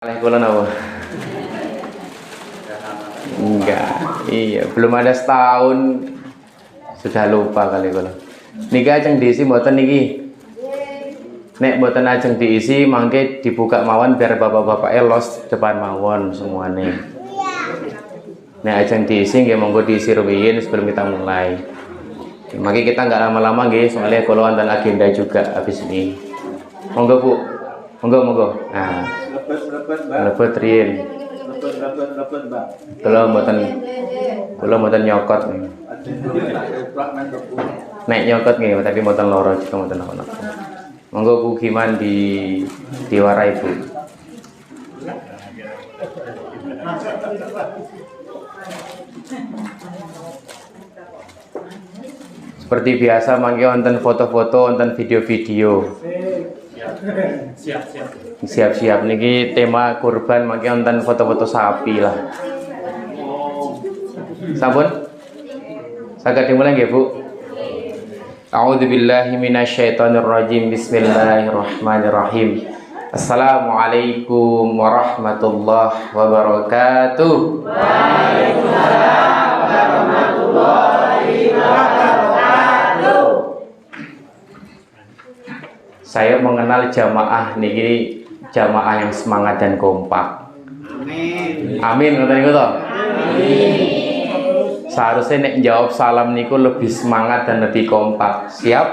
Kula napa? Enggak. Iya, belum ada setahun sudah lupa kali kula. Niki ajeng diisi mboten niki? Nek mboten ajeng diisi mangke dibuka mawon biar bapak-bapak los depan mawon semuanya. Nek ajeng diisi nggih monggo diisi rumiyin sebelum kita mulai. Mangke kita nggak lama-lama nggih, soalnya kula wonten agenda juga habis ini. Monggo Bu. Monggo. Nah. Lebet riyen. Lebet, Mbak. Kula mboten nyokot nih. Nek nyokot nggih, tapi mboten loro juga mboten napa-napa. Monggo Bu Giman diwarai Bu. Seperti biasa mangke wonten foto-foto, wonten video-video. Siap niki tema kurban mangke wonten foto-foto sapi lah. Sampun? Saged dimulai nggih Bu. A'udzubillahi minasyaitonirrajim. Bismillahirrahmanirrahim. Assalamualaikum warahmatullahi wabarakatuh. Waalaikumsalam warahmatullahi wabarakatuh. Saya mengenal jamaah niki jamaah yang semangat dan kompak. Amin. Ngoten niku to? Amin. Seharusnya nek jawab salam niku lebih semangat dan lebih kompak. Siap?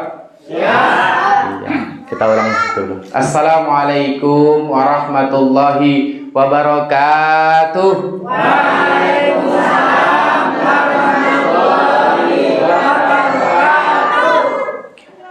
Siap. Iya, kita ulang dulu. Assalamualaikum warahmatullahi wabarakatuh. Waalaikumsalam warahmatullahi wabarakatuh.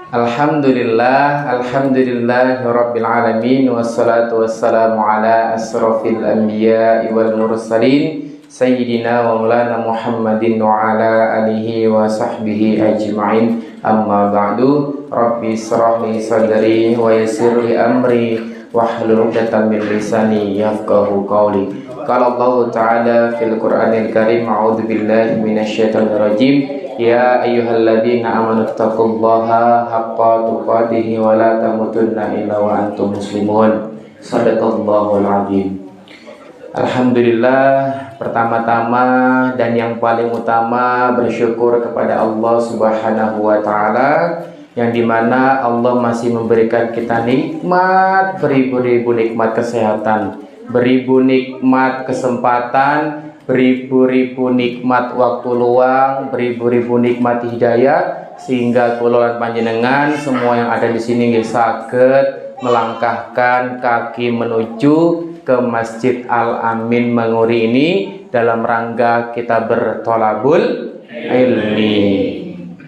Alhamdulillahirabbil alamin wassalatu wassalamu ala asrofil anbiya'i wal mursalin Sayyidina wa maulana Muhammadin wa ala alihi wa sahbihi ajma'in. Amma ba'du. Rabbi israh li sadri wa yassir li amri wahlul 'uqdatam min lisani yafqahu qawli. Qala Allah Ta'ala fil Qur'anil Karim, a'udzu billahi minasyaitonir rajim. Ya ayyuhalladzina amanu taqullaha haqqa tuqatih wa la tamutunna illa wa antum muslimun. Shadaqallahul azim. Alhamdulillah, pertama-tama dan yang paling utama bersyukur kepada Allah Subhanahu wa Ta'ala, yang dimana Allah masih memberikan kita nikmat, beribu-ribu nikmat kesehatan, beribu nikmat kesempatan, beribu-ribu nikmat waktu luang, beribu-ribu nikmat hidayah, sehingga kula lan panjenengan semua yang ada di sini nggih saged melangkahkan kaki menuju ke Masjid Al-Amin Manguri ini dalam rangka kita bertolabul ilmi.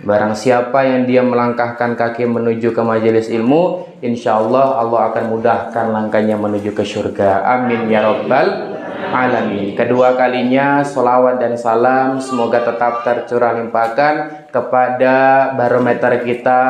Barang siapa yang dia melangkahkan kaki menuju ke majelis ilmu, insya Allah Allah akan mudahkan langkahnya menuju ke surga. Amin ya rabbal alamin. Kedua kalinya sholawat dan salam semoga tetap tercurah limpahkan kepada barometer kita,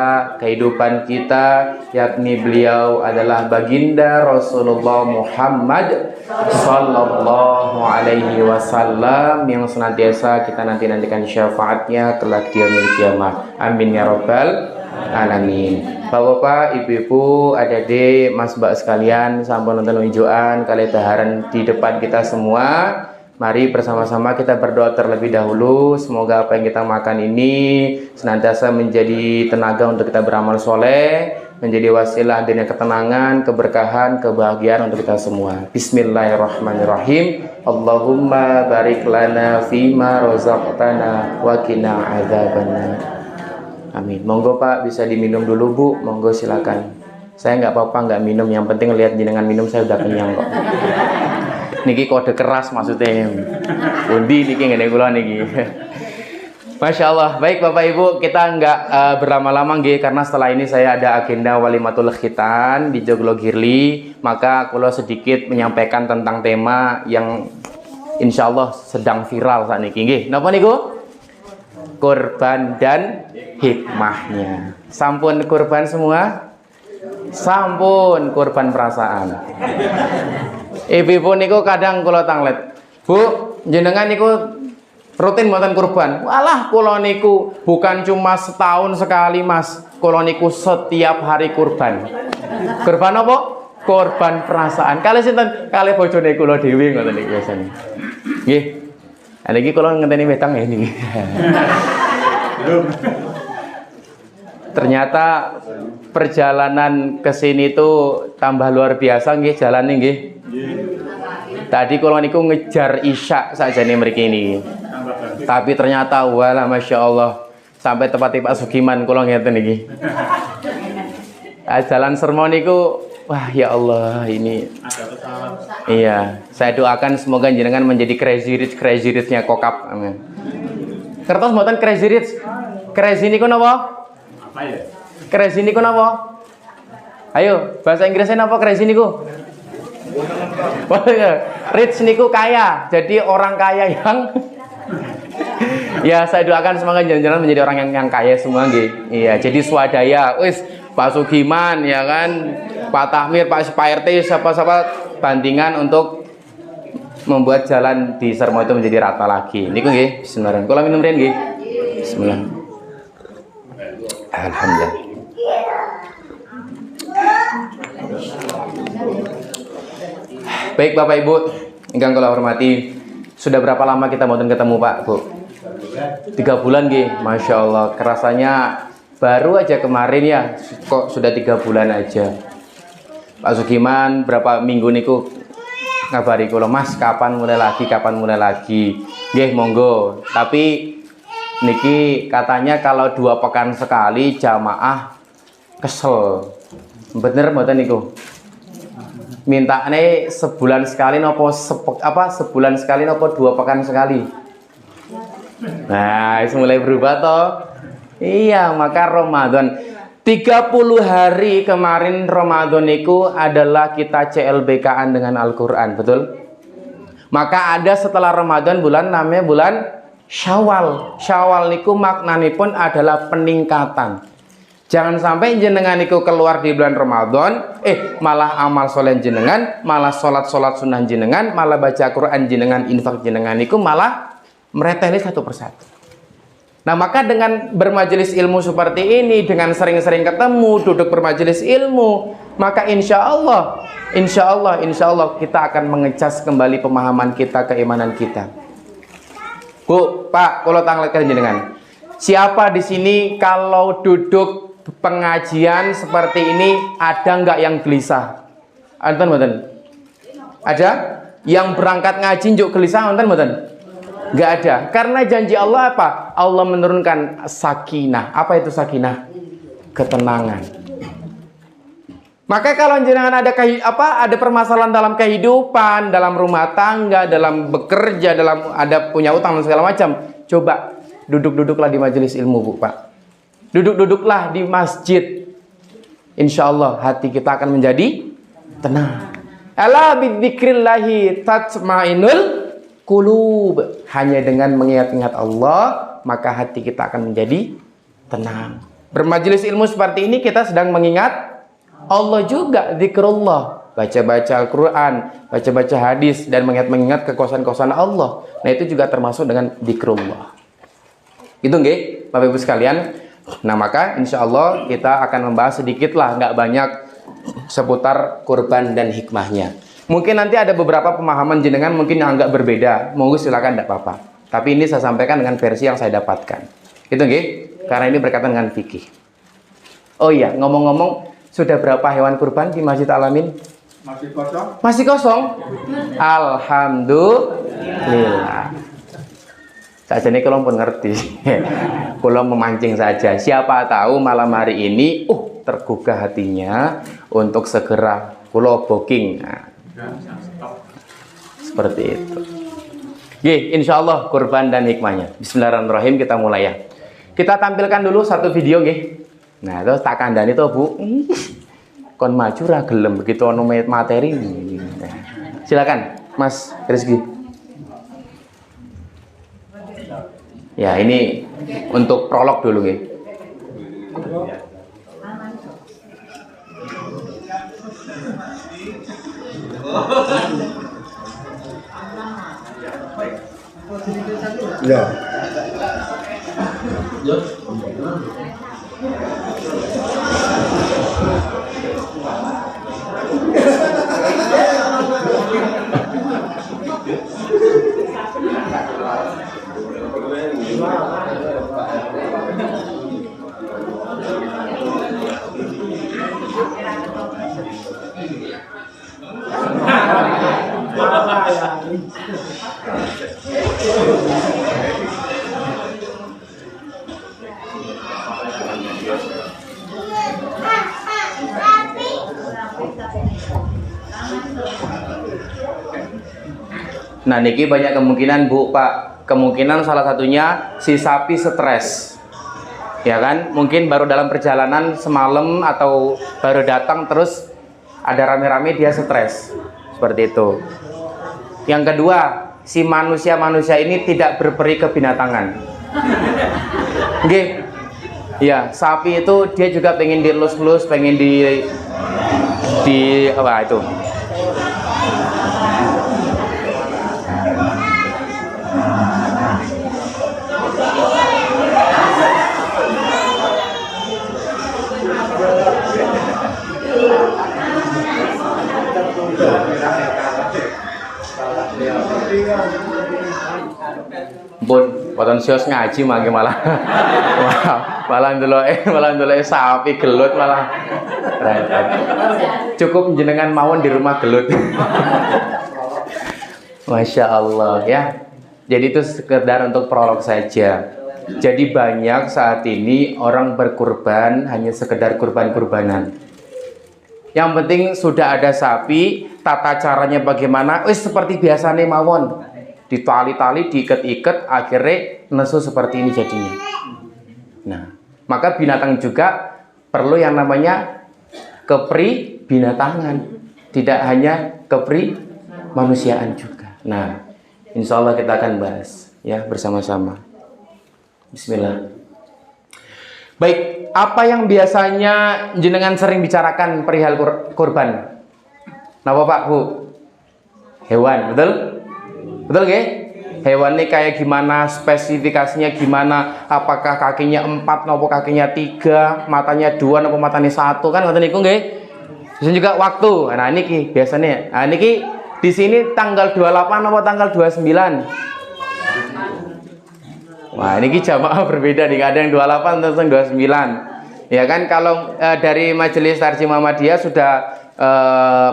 kehidupan kita, yakni beliau adalah baginda Rasulullah Muhammad sallallahu alaihi wasallam, yang senantiasa kita nantikan syafaatnya kelak di yaumil kiamah. Amin ya rabbal alamin. Bapak-bapak, ibu-ibu, adik-adik, mas mbak sekalian, sampun nonton unjukan kali daharan di depan kita semua. Mari bersama-sama kita berdoa terlebih dahulu. Semoga apa yang kita makan ini senantiasa menjadi tenaga untuk kita beramal soleh, menjadi wasilah adanya ketenangan, keberkahan, kebahagiaan untuk kita semua. Bismillahirrahmanirrahim. Allahumma barik lana fima razaqtana wa qina adzabannar. Amin. Monggo Pak, bisa diminum dulu Bu. Monggo silakan. Saya nggak apa-apa nggak minum, yang penting lihat jenengan minum saya udah kenyang kok. Niki kode keras maksudnya. Undi niki ngene kula niki. Masya Allah. Baik Bapak Ibu, kita nggak berlama-lama nggih, karena setelah ini saya ada agenda walimatul khitan di Joglogirli. Maka kula sedikit menyampaikan tentang tema yang insya Allah sedang viral saat niki nggih. Napa niku? Kurban dan hikmahnya. Sampun kurban semua? Sampun kurban perasaan. Ibu-ibu niku kadang kula tanglet, Bu, jenengan niku rutin mboten kurban? Walah, kula niku bukan cuma setahun sekali Mas, kula niku setiap hari kurban. Kurban apa? Korban perasaan. Kalih sinten? Kalih bojone kula dhewe ngoten niku biasane. Nggih. Ana iki kula ngenteni wetang ya niki. Ternyata perjalanan ke sini tuh tambah luar biasa nggih jalane nggih. Tadi kula niku ngejar isya sakjane mriki niki. Tapi ternyata wala Masya Allah sampai tempat Pak Sugiman kula ngeten iki. Jalan sermon niku wah ya Allah ini. Iya, saya doakan semoga jenengan menjadi crazy rich-nya kokap. Amin. Kertas mboten crazy rich. Crazy niku napa? Apa ya? Crazy niku napa? Ayo, bahasa Inggrisnya napa crazy niku? Rich niku kaya. Jadi orang kaya yang ya saya doakan semoga jenengan menjadi orang yang kaya semua nggih. Iya, jadi swadaya. Wis Pak Sugiman ya kan, Pak Tahmir, Pak RT, siapa-siapa bandingan untuk membuat jalan di Sermo itu menjadi rata lagi. Niku nggih, bismillah. Kula minum riyen nggih. Bismillah. Alhamdulillah. Baik Bapak Ibu, ingkang kula hormati, sudah berapa lama kita mboten ketemu Pak, Bu? 3 bulan nggih, Masya Allah. Kerasanya baru aja kemarin ya, kok sudah 3 bulan aja. Pak Sugiman berapa minggu niku ngabari kula, Mas kapan mulai lagi? Nggih monggo. Tapi niki katanya kalau 2 pekan sekali jamaah kesel. Bener mboten niku? Mintane sebulan sekali nopo sebulan sekali nopo 2 pekan sekali. Nah, mulai berubah toh. Iya, maka Ramadan 30 hari kemarin Ramadan itu adalah kita CLBK-an dengan Al-Quran, betul? Maka ada setelah Ramadan bulan namanya bulan Syawal. Syawal niku maknanipun adalah peningkatan. Jangan sampai jenengan niku keluar di bulan Ramadan, malah amal soleh jenengan, malah sholat sunnah jenengan, malah baca Quran jenengan, infak jenengan niku malah mereteli satu persatu. Nah maka dengan bermajelis ilmu seperti ini, dengan sering-sering ketemu, duduk bermajelis ilmu, maka insya Allah kita akan mengecas kembali pemahaman kita, keimanan kita. Bu, Pak, kalau tanggalkan jenengan, siapa di sini kalau duduk pengajian seperti ini ada nggak yang gelisah? Ada? Yang berangkat ngaji njuk gelisah, nggak ada. Karena janji Allah apa? Allah menurunkan sakinah. Apa itu sakinah? Ketenangan. Maka kalau jenengan ada permasalahan dalam kehidupan, dalam rumah tangga, dalam bekerja, dalam ada punya utang dan segala macam, coba duduk-duduklah di majelis ilmu, Bu, Pak. Duduk-duduklah di masjid. Insya Allah hati kita akan menjadi tenang. Ala bidzikrillahi tatmainul qulub. Hanya dengan mengingat-ingat Allah, maka hati kita akan menjadi tenang. Bermajelis ilmu seperti ini kita sedang mengingat Allah juga, zikrullah, baca-baca Al-Quran, baca-baca hadis, dan mengingat kekuasaan-kekuasaan Allah. Nah itu juga termasuk dengan zikrullah. Itu nggih, Bapak Ibu sekalian. Nah maka insya Allah kita akan membahas sedikit lah, nggak banyak, seputar kurban dan hikmahnya. Mungkin nanti ada beberapa pemahaman jenengan mungkin yang agak berbeda. Monggo silakan, tidak apa-apa. Tapi ini saya sampaikan dengan versi yang saya dapatkan. Itu nggih, karena ini berkaitan dengan fikih. Oh iya, ngomong-ngomong, sudah berapa hewan kurban di Masjid Al-Amin? Masih kosong. Masih kosong? Alhamdulillah. Saja nih kalau pun ngerti. Kalau memancing saja. Siapa tahu malam hari ini tergugah hatinya untuk segera pulau booking. Nah, seperti itu. Insya Allah kurban dan hikmahnya. Bismillahirrahmanirrahim, kita mulai ya. Kita tampilkan dulu satu video nggih. Nah, terus tak kandani to, Bu. Kon maju ra gelem begitu ono materi. Silakan, Mas Rizky. Ya, ini untuk prolog dulu nggih. Ya. Nah, niki banyak kemungkinan Bu, Pak. Kemungkinan salah satunya si sapi stres. Ya kan? Mungkin baru dalam perjalanan semalam atau baru datang terus ada rame-rame dia stres. Seperti itu. Yang kedua, si manusia-manusia ini tidak berperi kebinatangan. Oke. Ya, sapi itu dia juga pengen dielus-elus, pengen di apa itu? Bun, poton sios ngaji mangke malah. malah ndelok sapi gelut malah. Repot. Cukup jenengan mawon di rumah gelut. Masya Allah ya. Jadi itu sekedar untuk prolog saja. Jadi banyak saat ini orang berkurban hanya sekedar kurban-kurbanan. Yang penting sudah ada sapi, tata caranya bagaimana? Seperti biasanya mawon. Ditali-tali, diikat-ikat, akhirnya nesu seperti ini jadinya. Nah, maka binatang juga perlu yang namanya kepri binatangan, tidak hanya kepri manusiaan juga. Nah, insya Allah kita akan bahas ya bersama-sama. Bismillah. Baik, apa yang biasanya jenengan sering bicarakan perihal kurban? Napa Pak Bu? Hewan, betul? Betul nggih? Hewan ini kayak gimana, spesifikasinya gimana, apakah kakinya 4 nopo kakinya 3, matanya 2 nopo matanya 1, kan ngoten niku nggih. Terus juga waktu. Nah niki biasanya. Nah niki di sini tanggal 28 nopo tanggal 29. Wah, niki jamaah berbeda nih, ada yang 28 atau 29. Ya kan kalau dari Majelis Tarjih Muhammadiyah sudah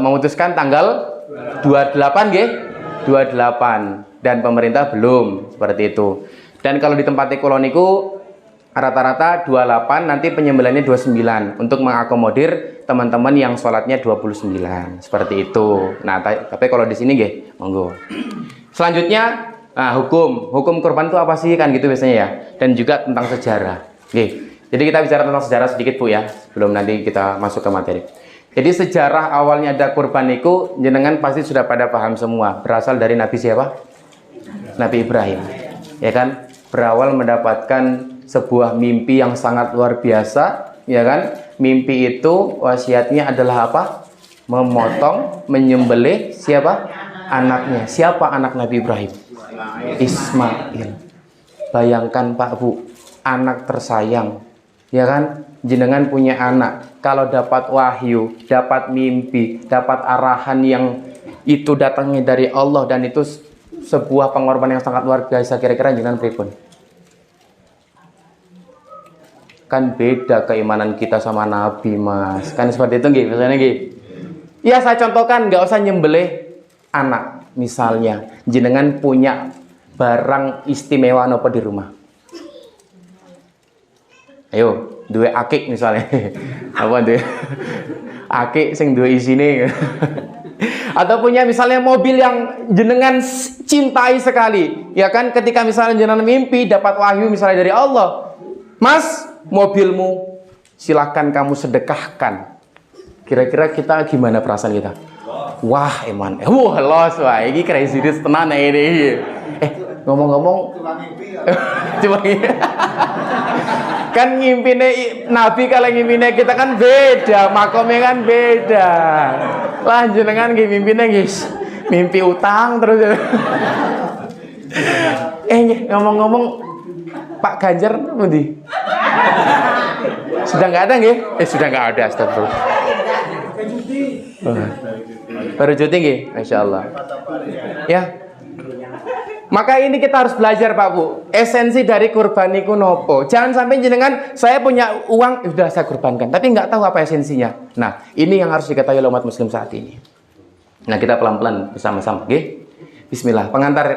memutuskan tanggal 28 nggih. 28 dan pemerintah belum seperti itu. Dan kalau di tempat kula niku rata-rata 28, nanti penyembelihannya 29 untuk mengakomodir teman-teman yang sholatnya 29 seperti itu. Nah, tapi kalau di sini nggih, monggo. Selanjutnya, nah, hukum kurban itu apa sih kan gitu biasanya ya. Dan juga tentang sejarah. Nggih. Jadi kita bicara tentang sejarah sedikit Bu ya, sebelum nanti kita masuk ke materi. Jadi sejarah awalnya ada kurban itu jenengan pasti sudah pada paham semua. Berasal dari Nabi siapa? Nabi Ibrahim. Ya kan? Berawal mendapatkan sebuah mimpi yang sangat luar biasa, ya kan? Mimpi itu wasiatnya adalah apa? Memotong, menyembelih siapa? Anaknya. Siapa anak Nabi Ibrahim? Ismail. Bayangkan Pak Bu, anak tersayang. Ya kan? Jenengan punya anak, kalau dapat wahyu, dapat mimpi, dapat arahan yang itu datangnya dari Allah dan itu sebuah pengorbanan yang sangat luar biasa, kira-kira jenengan pripun? Kan beda keimanan kita sama Nabi, Mas. Kan seperti itu nggih, misalnya nggih. Ya saya contohkan, nggak usah nyembelih anak. Misalnya, jenengan punya barang istimewa apa di rumah? Ayo. Duwe akik misalnya. Apa duwe akik sing duwe isine. Atau punya misalnya mobil yang jenengan cintai sekali. Ya kan ketika misalnya jenengan mimpi dapat wahyu misalnya dari Allah. Mas, mobilmu silakan kamu sedekahkan. Kira-kira kita gimana perasaan kita? Wah, eman. Wah, los wah iki crazy rich tenan ini. Ngomong-ngomong cuma kan ngimpine Nabi kalau ngimpine kita kan beda, makomnya kan beda. Lah jenengan nggih mimpine guys, mimpi utang terus. Ngomong-ngomong Pak Ganjar pundi? Sudah nggak ada nggih? Sudah nggak ada, astagfirullah. Baru cuti nggih, Masya Allah. Ya. Maka ini kita harus belajar Pak Bu. Esensi dari kurban niku nopo. Jangan sampai jenengan saya punya uang sudah saya kurbankan, tapi nggak tahu apa esensinya. Nah, ini yang harus diketahui oleh umat muslim saat ini. Nah, kita pelan-pelan bersama-sama, nggih. Bismillah,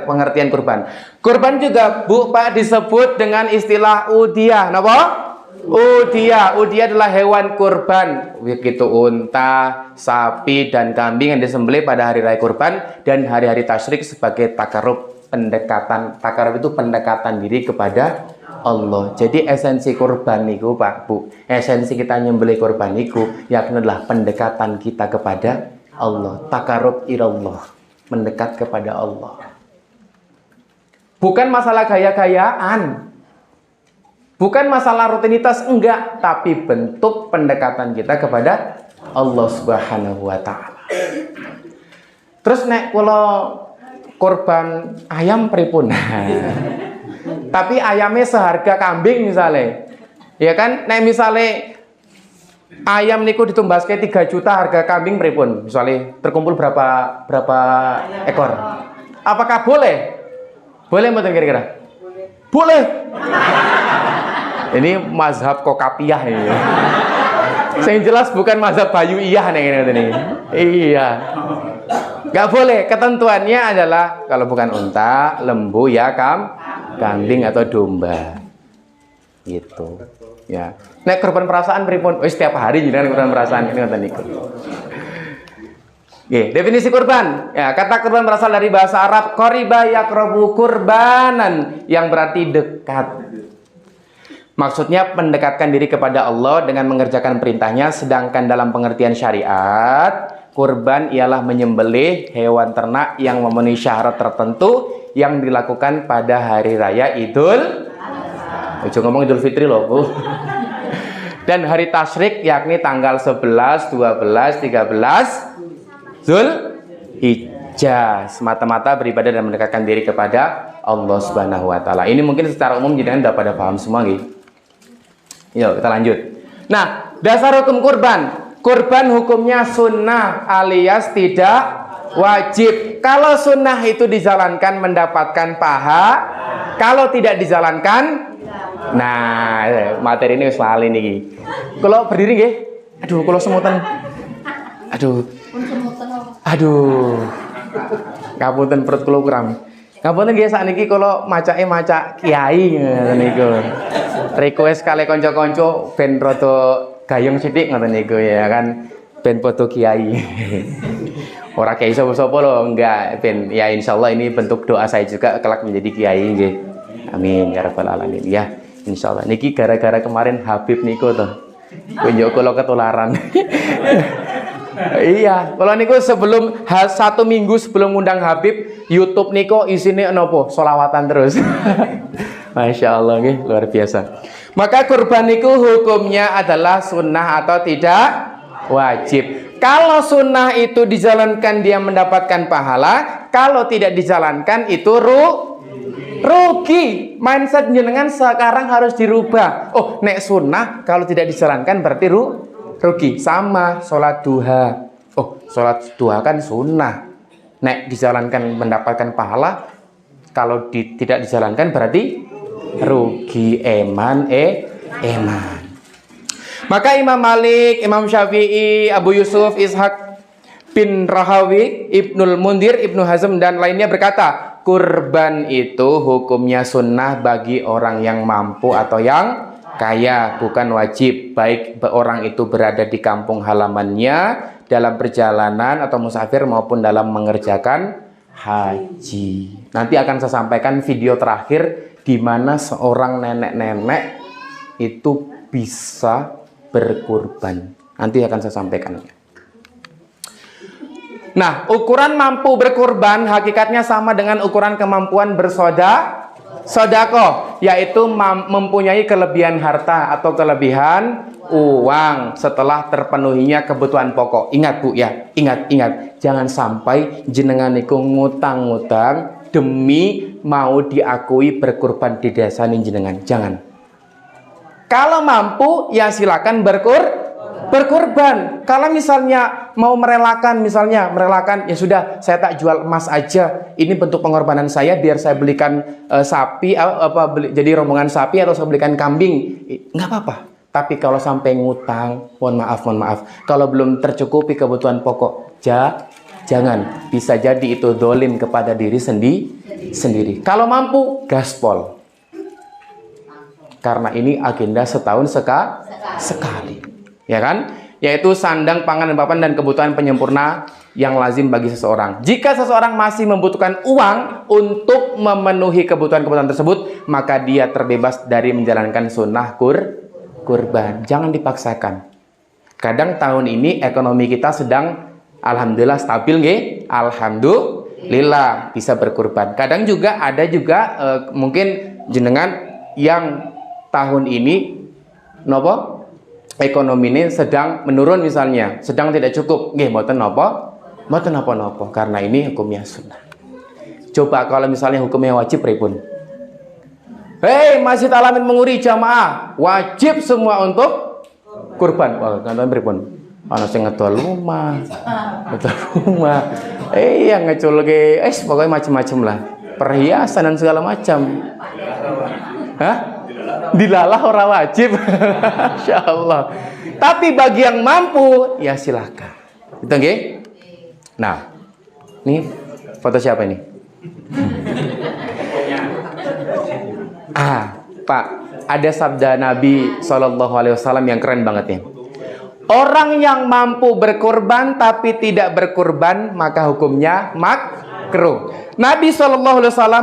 pengertian kurban. Kurban juga Bu Pak disebut dengan istilah udhiyah. Napa? Udhiyah adalah hewan kurban. Begitu unta, sapi dan kambing yang disembelih pada hari raya kurban dan hari-hari tasyrik sebagai takarub, pendekatan. Takarub itu pendekatan diri kepada Allah. Jadi esensi kurban niku Pak Bu, esensi kita nyembelih kurban niku yakni adalah pendekatan kita kepada Allah. Takarub ilallah, mendekat kepada Allah. Bukan masalah gaya-gayaan, bukan masalah rutinitas, enggak, tapi bentuk pendekatan kita kepada Allah Subhanahu wa taala. Terus nek kula kurban ayam pripun? Tapi ayamnya seharga kambing misalnya. Ya kan, nek misalnya ayam niku ditumbaske 3 juta, harga kambing pripun? Misalnya terkumpul berapa ekor? Apakah boleh? Boleh mboten kira-kira? Boleh. Ini mazhab Kokapiyah ini. Yang jelas bukan mazhab Bayu Iyah nih. Iya. Gak boleh. Ketentuannya adalah kalau bukan unta, lembu ya kambing atau domba. Gitu. Ya. Nek korban perasaan pripun? Wis setiap hari jenengan korban perasaan ini ngoten niku. Oke, definisi kurban. Ya, kata kurban berasal dari bahasa Arab qariba yaqrabu kurbanan, yang berarti dekat. Maksudnya mendekatkan diri kepada Allah dengan mengerjakan perintahnya, sedangkan dalam pengertian syariat, kurban ialah menyembelih hewan ternak yang memenuhi syarat tertentu yang dilakukan pada hari raya Idul. Ujung ngomong Idul Fitri loh, Bu. Dan hari tasyrik yakni tanggal 11, 12, 13 Zulhijjah, semata-mata beribadah dan mendekatkan diri kepada Allah Subhanahu wa taala. Ini mungkin secara umum jenengan udah pada paham semua nggih. Yuk kita lanjut. Nah, dasar hukum kurban. Kurban hukumnya sunnah alias tidak wajib. Kalau sunnah itu dijalankan mendapatkan paha, kalau tidak dijalankan, nah materi ini wis lali niki. Kalau berdiri nggih, aduh kalau semutan, aduh, ngapunten perut kula kram. Ngapunten nggih sakniki kula macake macak kiai ngoten niku. Request kali kanca-kanca ben rada gayeng sithik ngoten niku ya kan, ben padha kiai. Ora kiai sapa-sapa lho, enggak, ben ya insyaallah ini bentuk doa saya juga kelak menjadi kiai nggih. Amin ya rabbal alamin ya. Insyaallah niki gara-gara kemarin Habib niku to. Kunjuk kula ketularan. Iya, kalau niku sebelum 1 minggu sebelum ngundang Habib, YouTube niku isine nopo? Solawatan terus. Masya Allah, nih, luar biasa. Maka kurban niku hukumnya adalah sunnah atau tidak wajib. Kalau sunnah itu dijalankan dia mendapatkan pahala, kalau tidak dijalankan itu rugi. Mindset jenengan sekarang harus dirubah. Oh, nek sunnah kalau tidak dijalankan berarti rugi. Sama sholat duha. Oh, sholat duha kan sunnah. Nek dijalankan mendapatkan pahala, kalau tidak dijalankan berarti rugi. Eman. Maka Imam Malik, Imam Syafi'i, Abu Yusuf, Ishaq bin Rahawi, Ibnul Mundir, Ibnu Hazm dan lainnya berkata, kurban itu hukumnya sunnah bagi orang yang mampu atau yang kaya, bukan wajib, baik orang itu berada di kampung halamannya, dalam perjalanan atau musafir maupun dalam mengerjakan haji. Nanti akan saya sampaikan video terakhir di mana seorang nenek-nenek itu bisa berkurban. Nanti akan saya sampaikan. Nah, ukuran mampu berkurban hakikatnya sama dengan ukuran kemampuan bersedekah, yaitu mempunyai kelebihan harta atau kelebihan uang setelah terpenuhinya kebutuhan pokok. Ingat Bu ya, ingat, jangan sampai jenengan niku ngutang-ngutang demi mau diakui berkurban di desa ning jenengan. Jangan. Kalau mampu ya silakan berkurban. Kalau misalnya mau merelakan ya sudah, saya tak jual emas aja. Ini bentuk pengorbanan saya biar saya belikan sapi jadi rombongan sapi atau saya belikan kambing. Nggak apa-apa. Tapi kalau sampai ngutang, mohon maaf. Kalau belum tercukupi kebutuhan pokok, Jangan, bisa jadi itu dolim kepada diri sendiri. Kalau mampu, gaspol. Karena ini agenda setahun sekali. Ya kan? Yaitu sandang, pangan, dan papan, dan kebutuhan penyempurna yang lazim bagi seseorang. Jika seseorang masih membutuhkan uang untuk memenuhi kebutuhan-kebutuhan tersebut, maka dia terbebas dari menjalankan sunnah kurban. Jangan dipaksakan. Kadang tahun ini ekonomi kita sedang alhamdulillah stabil nggih. Alhamdulillah bisa berkurban. Kadang juga ada mungkin jenengan yang tahun ini nopo ekonomi ini sedang menurun misalnya, sedang tidak cukup. Nggih, mboten napa-napa karena ini hukumnya sunnah. Coba kalau misalnya hukumnya wajib pripun? Hei, Masjid Al-Amin Menguri jamaah, wajib semua untuk kurban. Wah, kanten pripun? Ana sing ngedol rumah. Yang ngeculke pokoknya macam-macam lah. Perhiasan dan segala macam. Hah? Dilalah orang wajib. Masya Allah. Tapi bagi yang mampu, ya silahkan. Gitu nggih? Nah, ini foto siapa ini? Pak, ada sabda Nabi SAW yang keren banget nih. Orang yang mampu berkorban tapi tidak berkorban, maka hukumnya makruh. Nabi SAW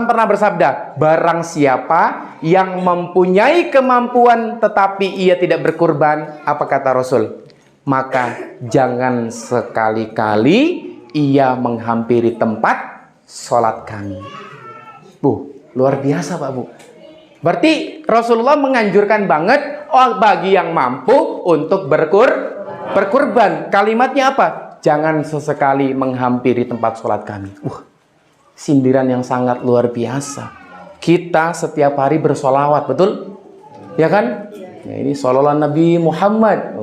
pernah bersabda, barang siapa yang mempunyai kemampuan tetapi ia tidak berkorban, apa kata Rasul? Maka jangan sekali-kali ia menghampiri tempat sholat kami. Bu, luar biasa Pak Bu. Berarti Rasulullah menganjurkan banget bagi yang mampu untuk berkurban. Kalimatnya apa? Jangan sesekali menghampiri tempat sholat kami. Sindiran yang sangat luar biasa. Kita setiap hari bersolawat, betul? Ya kan? Ya, ini sholawat Nabi Muhammad.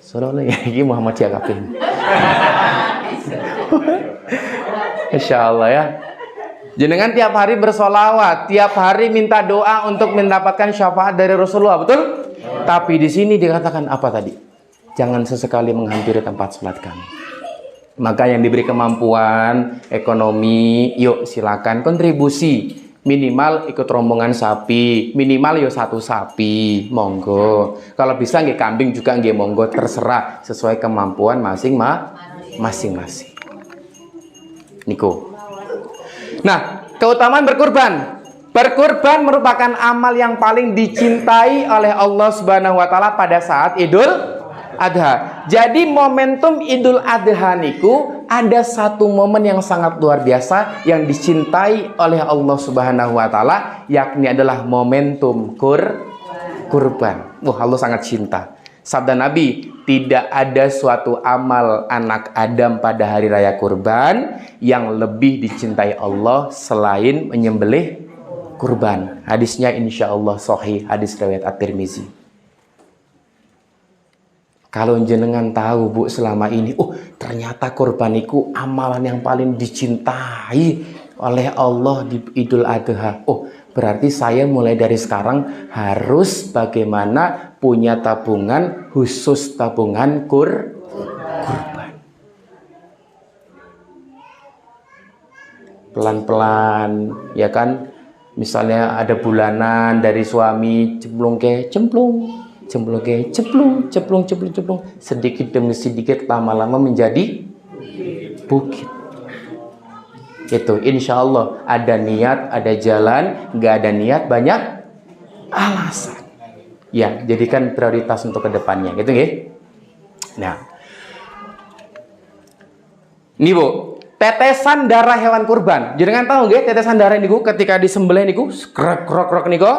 Sholawat ini Muhammad Yakapin. Insya Allah ya. Jenengan tiap hari bersolawat, tiap hari minta doa untuk mendapatkan syafaat dari Rasulullah, betul? Tapi di sini dikatakan apa tadi? Jangan sesekali menghampiri tempat sholat kami. Maka yang diberi kemampuan ekonomi, yuk silakan kontribusi. Minimal ikut rombongan sapi, minimal yuk 1 sapi, monggo. Kalau bisa nggih kambing juga nggih monggo, terserah sesuai kemampuan masing-masing. Niku. Nah, keutamaan berkurban. Berkurban merupakan amal yang paling dicintai oleh Allah Subhanahu wa taala pada saat Idul Adha. Jadi momentum Idul Adha niku ada satu momen yang sangat luar biasa yang dicintai oleh Allah Subhanahu wa taala, yakni adalah momentum kurban. Allah sangat cinta. Sabda Nabi, tidak ada suatu amal anak Adam pada hari raya kurban yang lebih dicintai Allah selain menyembelih kurban. Hadisnya insya Allah sahih, hadis riwayat At-Tirmizi. Kalau jenengan tahu Bu selama ini, ternyata kurban itu amalan yang paling dicintai oleh Allah di Idul Adha. Berarti saya mulai dari sekarang harus bagaimana punya tabungan khusus tabungan kurban. Pelan-pelan, ya kan? Misalnya ada bulanan dari suami, cemplung, sedikit demi sedikit lama-lama menjadi bukit. Itu insya Allah ada niat, ada jalan, nggak ada niat banyak alasan. Ya, jadikan prioritas untuk kedepannya, gitu nggih. Nah, ini Bu, tetesan darah hewan kurban. Jenengan tahu nggih tetesan darah niku ketika disembelih niku krok niku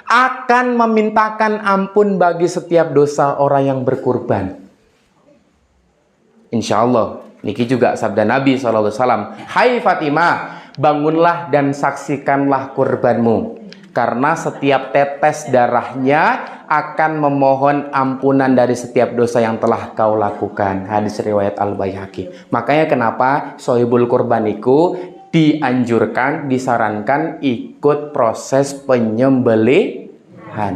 akan memintakan ampun bagi setiap dosa orang yang berkurban. Insya Allah. Niki juga sabda Nabi SAW. Hai Fatimah, bangunlah dan saksikanlah kurbanmu. Karena setiap tetes darahnya akan memohon ampunan dari setiap dosa yang telah kau lakukan. Hadis riwayat Al-Baihaqi. Makanya kenapa sohibul kurbaniku dianjurkan, disarankan ikut proses penyembelihan.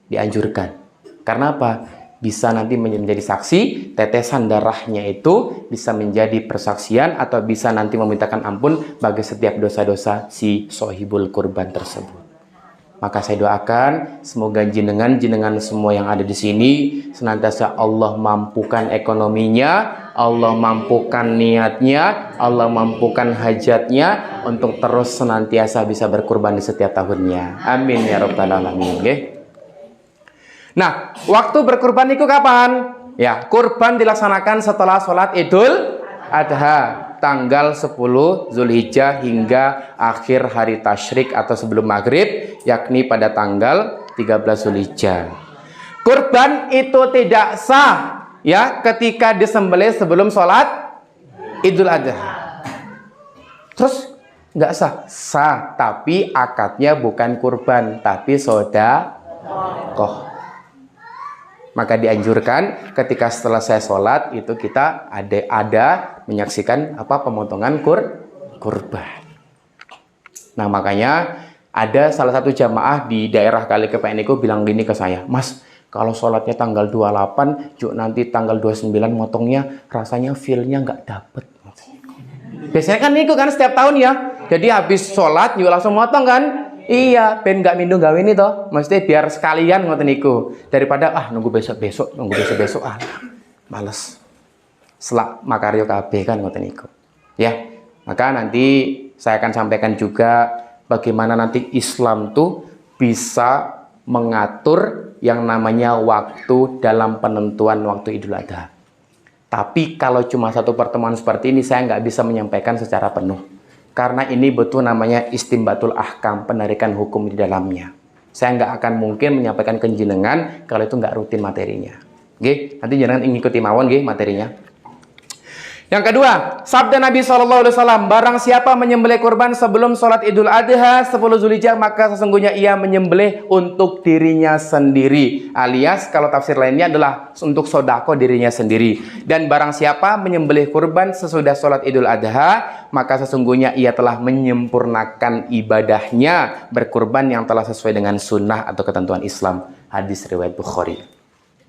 Dianjurkan. Karena apa? bisa nanti menjadi saksi, tetesan darahnya itu bisa menjadi persaksian atau bisa nanti memintakan ampun bagi setiap dosa-dosa si sohibul kurban tersebut. Maka saya doakan semoga jenengan semua yang ada di sini senantiasa Allah mampukan ekonominya, Allah mampukan niatnya, Allah mampukan hajatnya untuk terus senantiasa bisa berkurban di setiap tahunnya. Amin ya rabbal alamin. Okay? Nah, waktu berkurban itu kapan? Ya, kurban dilaksanakan setelah sholat Idul Adha, tanggal 10 Zulhijjah hingga akhir hari tasyrik atau sebelum maghrib, yakni pada tanggal 13 Zulhijjah. Kurban itu tidak sah ya ketika disembelih sebelum sholat Idul Adha. Terus nggak sah? Sah, tapi akadnya bukan kurban, tapi sedekah. Maka dianjurkan ketika setelah saya sholat itu kita ada menyaksikan pemotongan kurban. Nah makanya ada salah satu jamaah di daerah Kalikepen itu bilang gini ke saya, Mas, kalau sholatnya tanggal 28, juk nanti tanggal 29 motongnya rasanya feel-nya nggak dapet. Biasanya kan itu kan setiap tahun ya, jadi habis sholat yuk langsung motong kan. Iya, ben nggak minum gawe ini toh, mesti biar sekalian ngoten niku daripada nunggu besok males. Selak makaryo KB kan ngoten niku. Ya, maka nanti saya akan sampaikan juga bagaimana nanti Islam tuh bisa mengatur yang namanya waktu dalam penentuan waktu Idul Adha. Tapi kalau cuma satu pertemuan seperti ini saya nggak bisa menyampaikan secara penuh. Karena ini betul namanya istimbatul ahkam, penarikan hukum di dalamnya. Saya nggak akan mungkin menyampaikan ke jenengan kalau itu nggak rutin materinya. Oke, nanti jenengan ikuti mawon materinya. Yang kedua, sabda Nabi SAW, barang siapa menyembelih kurban sebelum sholat Idul Adha 10 Zulhijjah, maka sesungguhnya ia menyembelih untuk dirinya sendiri. Alias kalau tafsir lainnya adalah untuk sodako dirinya sendiri. Dan barang siapa menyembelih kurban sesudah sholat Idul Adha, maka sesungguhnya ia telah menyempurnakan ibadahnya berkurban yang telah sesuai dengan sunnah atau ketentuan Islam. Hadis riwayat Bukhari.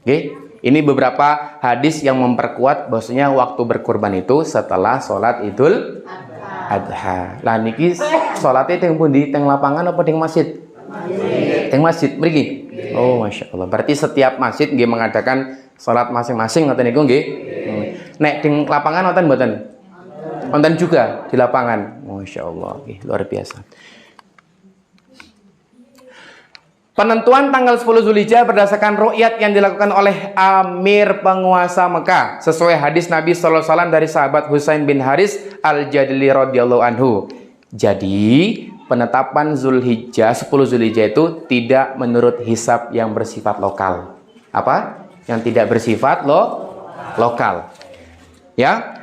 Oke, ini beberapa hadis yang memperkuat bahwasanya waktu berkurban itu setelah sholat Idul Adha. Lah niki sholatnya teng pundi, teng lapangan apa teng masjid? Teng masjid mriki. Oh, Masya Allah. Berarti setiap masjid nggih mengadakan sholat masing-masing ngoten niku nggih. Nek teng lapangan wonten mboten? Wonten juga di lapangan. Masya Allah, luar biasa. Penentuan tanggal 10 Zulhijjah berdasarkan ru'yat yang dilakukan oleh Amir penguasa Mekah sesuai hadis Nabi SAW dari sahabat Husain bin Haris Al-Jadili radhiyallahu anhu. Jadi penetapan Zulhijjah 10 Zulhijjah itu tidak menurut hisab yang bersifat lokal. Apa? Yang tidak bersifat lokal. Ya.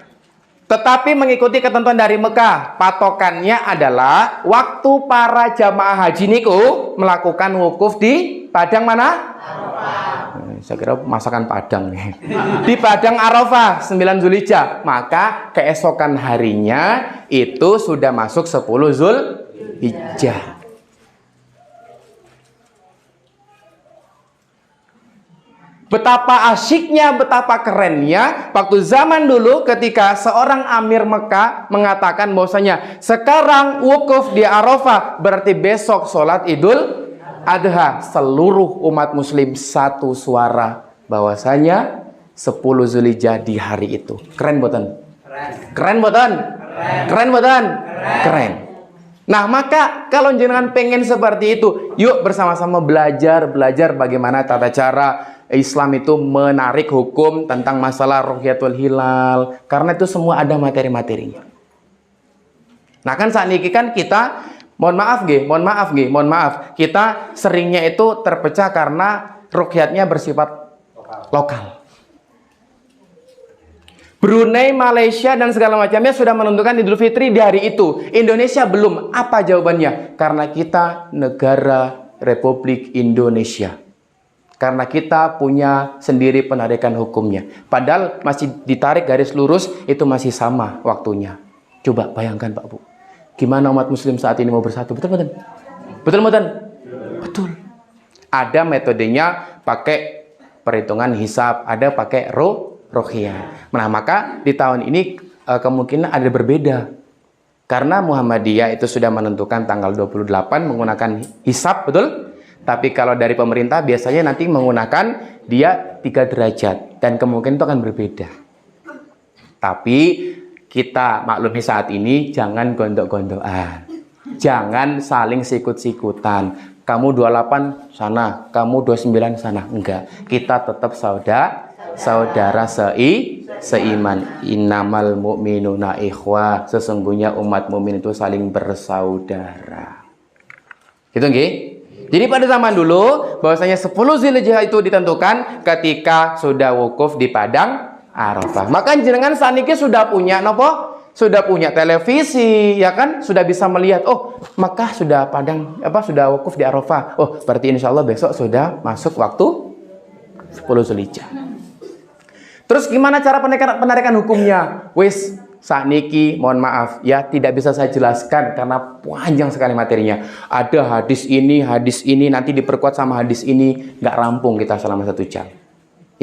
Tetapi mengikuti ketentuan dari Mekah, patokannya adalah waktu para jamaah haji niku melakukan wukuf di padang mana? Arafah. Saya kira masakan Padang nih. Di padang Arafah 9 Zulhijjah, maka keesokan harinya itu sudah masuk 10 Zulhijjah. Betapa asyiknya, betapa kerennya waktu zaman dulu ketika seorang Amir Mekah mengatakan bahwasanya sekarang wukuf di Arafah berarti besok sholat Idul Adha. Seluruh umat muslim satu suara bahwasanya 10 Zulhijjah di hari itu. Keren boten? Keren boten? Keren boten? Keren. Nah maka kalau jenengan pengen seperti itu, yuk bersama-sama belajar bagaimana tata cara Islam itu menarik hukum tentang masalah ruhyatul hilal. Karena itu semua ada materi-materinya. Nah kan saat ini kan kita, mohon maaf, kita seringnya itu terpecah karena ruhyatnya bersifat lokal. Brunei, Malaysia, dan segala macamnya sudah menentukan Idul Fitri di hari itu. Indonesia belum. Apa jawabannya? Karena kita negara Republik Indonesia. Karena kita punya sendiri penarikan hukumnya. Padahal masih ditarik garis lurus, itu masih sama waktunya. Coba bayangkan Pak Bu. Gimana umat muslim saat ini mau bersatu? Betul, betul? Betul, betul? Betul. Ada metodenya pakai perhitungan hisab, ada pakai ruqyah. Nah, maka di tahun ini kemungkinan ada berbeda. Karena Muhammadiyah itu sudah menentukan tanggal 28 menggunakan hisab, betul? Tapi kalau dari pemerintah biasanya nanti menggunakan dia 3 derajat. Dan kemungkinan itu akan berbeda. Tapi kita maklumi saat ini jangan gondok-gondokan. Jangan saling sikut-sikutan. Kamu 28 sana, kamu 29 sana. Enggak. Kita tetap saudara seiman. Innamal mu'minuna ikhwah. Sesungguhnya umat mukmin itu saling bersaudara. Gitu nggih? Jadi pada zaman dulu bahwasanya 10 Zulhijjah itu ditentukan ketika sudah wukuf di padang Arafah. Maka jenengan saniki sudah punya nopo? Sudah punya televisi, ya kan? Sudah bisa melihat, oh, Makkah sudah sudah wukuf di Arafah. Oh, berarti insya Allah besok sudah masuk waktu 10 Zulhijjah. Terus gimana cara penarikan hukumnya? Wis, sakniki mohon maaf ya, tidak bisa saya jelaskan karena panjang sekali materinya. Ada hadis ini nanti diperkuat sama hadis ini, nggak rampung kita selama 1 jam.